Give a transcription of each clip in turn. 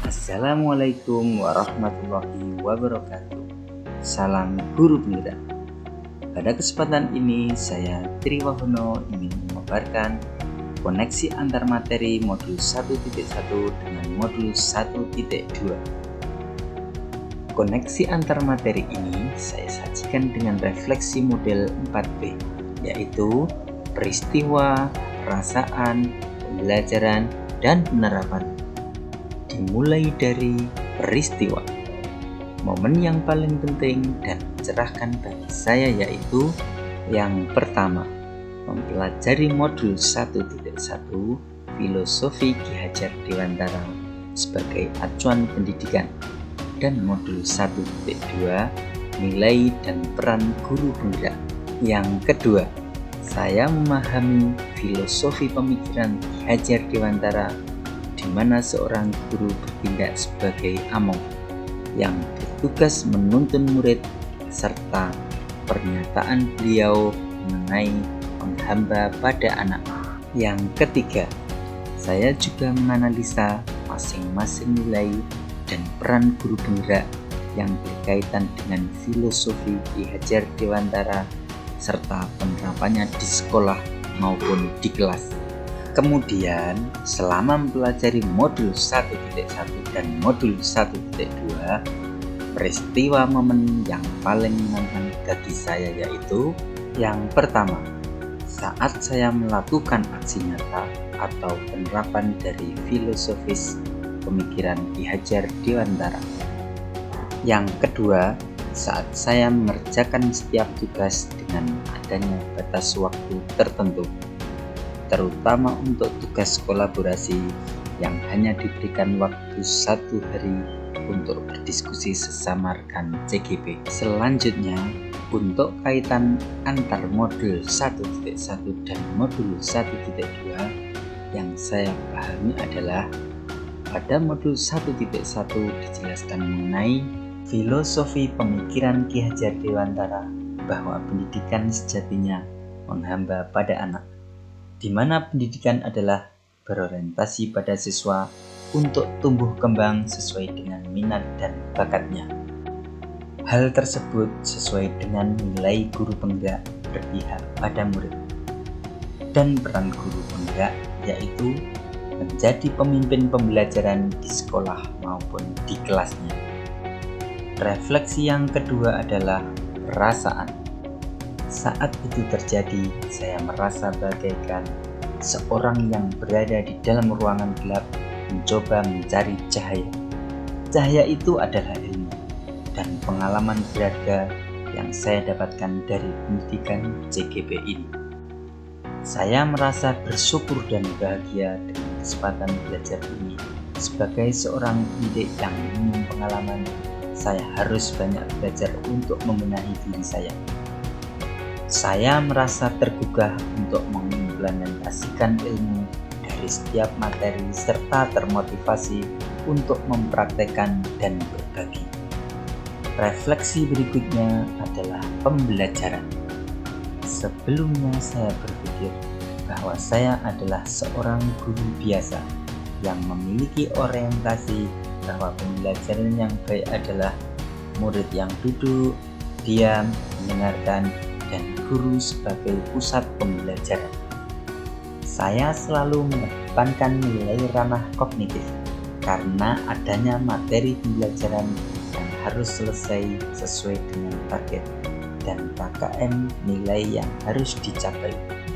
Assalamualaikum warahmatullahi wabarakatuh. Salam guru penggerak. Pada kesempatan ini saya Triwahono ingin memaparkan koneksi antar materi modul 1.1 dengan modul 1.2. Koneksi antar materi ini saya sajikan dengan refleksi model 4B, yaitu peristiwa, perasaan, pembelajaran, dan penerapan. Dimulai dari peristiwa. Momen yang paling penting dan mencerahkan bagi saya yaitu yang pertama, mempelajari modul 1.1 Filosofi Ki Hajar Dewantara sebagai acuan pendidikan dan modul 1.2 Nilai dan Peran Guru Penggerak. Yang kedua, saya memahami filosofi pemikiran Ki Hajar Dewantara di mana seorang guru bertindak sebagai among yang bertugas menuntun murid serta pernyataan beliau mengenai menghamba pada anak. Yang ketiga, saya juga menganalisa masing-masing nilai dan peran guru penggerak yang berkaitan dengan filosofi Ki Hajar Dewantara serta penerapannya di sekolah maupun di kelas. Kemudian, selama mempelajari modul 1.1 dan modul 1.2, peristiwa momen yang paling menantang bagi saya yaitu yang pertama, saat saya melakukan aksi nyata atau penerapan dari filosofis pemikiran Ki Hajar Dewantara. Yang kedua, saat saya mengerjakan setiap tugas dengan adanya batas waktu tertentu, terutama untuk tugas kolaborasi yang hanya diberikan waktu 1 hari untuk berdiskusi sesama rekan CGP. Selanjutnya, untuk kaitan antar modul 1.1 dan modul 1.2 yang saya pahami adalah pada modul 1.1 dijelaskan mengenai filosofi pemikiran Ki Hajar Dewantara bahwa pendidikan sejatinya menghamba pada anak, di mana pendidikan adalah berorientasi pada siswa untuk tumbuh kembang sesuai dengan minat dan bakatnya. Hal tersebut sesuai dengan nilai guru penggerak berpihak pada murid. Dan peran guru penggerak yaitu menjadi pemimpin pembelajaran di sekolah maupun di kelasnya. Refleksi yang kedua adalah perasaan. Saat itu terjadi, saya merasa bagaikan seorang yang berada di dalam ruangan gelap mencoba mencari cahaya. Cahaya itu adalah ilmu dan pengalaman berharga yang saya dapatkan dari pendidikan CGP ini. Saya merasa bersyukur dan bahagia dengan kesempatan belajar ini. Sebagai seorang pendidik yang minim pengalaman, saya harus banyak belajar untuk membenahi diri saya. Saya merasa tergugah untuk mengimplementasikan ilmu dari setiap materi serta termotivasi untuk mempraktekkan dan berbagi. Refleksi berikutnya adalah pembelajaran. Sebelumnya saya berpikir bahwa saya adalah seorang guru biasa yang memiliki orientasi bahwa pembelajaran yang baik adalah murid yang duduk, diam, mendengarkan, dan guru sebagai pusat pembelajaran. Saya selalu mengedepankan nilai ranah kognitif karena adanya materi pembelajaran yang harus selesai sesuai dengan target dan KKM nilai yang harus dicapai.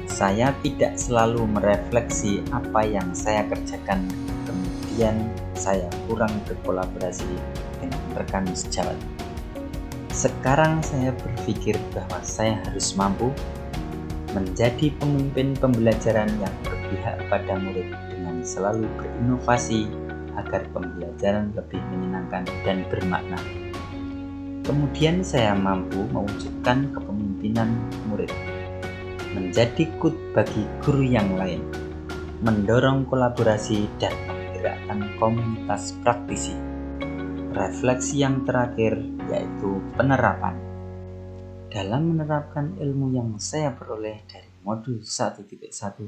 Saya tidak selalu merefleksi apa yang saya kerjakan, kemudian saya kurang berkolaborasi dengan rekan sejawat. Sekarang saya berpikir bahwa saya harus mampu menjadi pemimpin pembelajaran yang berpihak pada murid dengan selalu berinovasi agar pembelajaran lebih menyenangkan dan bermakna. Kemudian saya mampu mewujudkan kepemimpinan murid, menjadi kut bagi guru yang lain, mendorong kolaborasi dan menggerakkan komunitas praktisi. Refleksi yang terakhir yaitu penerapan. Dalam menerapkan ilmu yang saya peroleh dari modul 1.1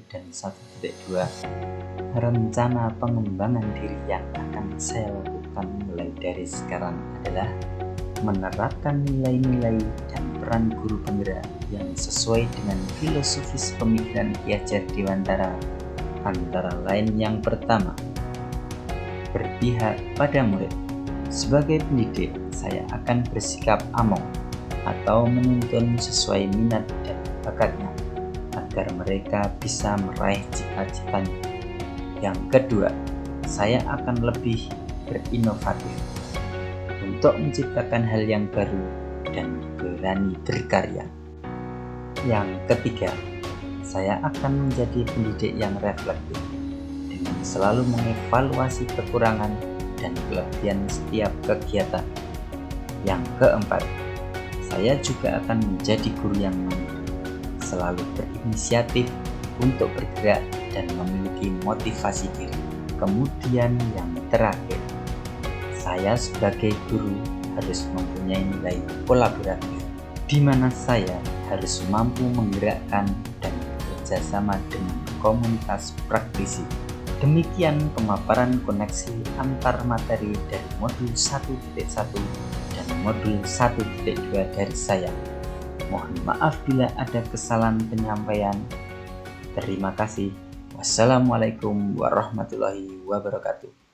dan 1.2, rencana pengembangan diri yang akan saya lakukan mulai dari sekarang adalah menerapkan nilai-nilai dan peran guru penggerak yang sesuai dengan filosofis pemikiran Ki Hajar Dewantara, antara lain yang pertama, berpihak pada murid. Sebagai pendidik, saya akan bersikap among atau menuntun sesuai minat dan bakatnya agar mereka bisa meraih cita-citanya. Yang kedua, saya akan lebih berinovatif untuk menciptakan hal yang baru dan berani berkarya. Yang ketiga, saya akan menjadi pendidik yang reflektif dengan selalu mengevaluasi kekurangan dan kelebihan setiap kegiatan. Yang keempat, saya juga akan menjadi guru yang mandiri, selalu berinisiatif untuk bergerak dan memiliki motivasi diri. Kemudian yang terakhir, saya sebagai guru harus mempunyai nilai kolaboratif, di mana saya harus mampu menggerakkan dan bekerjasama dengan komunitas praktisi. Demikian pemaparan koneksi antar materi dari modul 1.1 dan modul 1.2 dari saya. Mohon maaf bila ada kesalahan penyampaian. Terima kasih. Wassalamualaikum warahmatullahi wabarakatuh.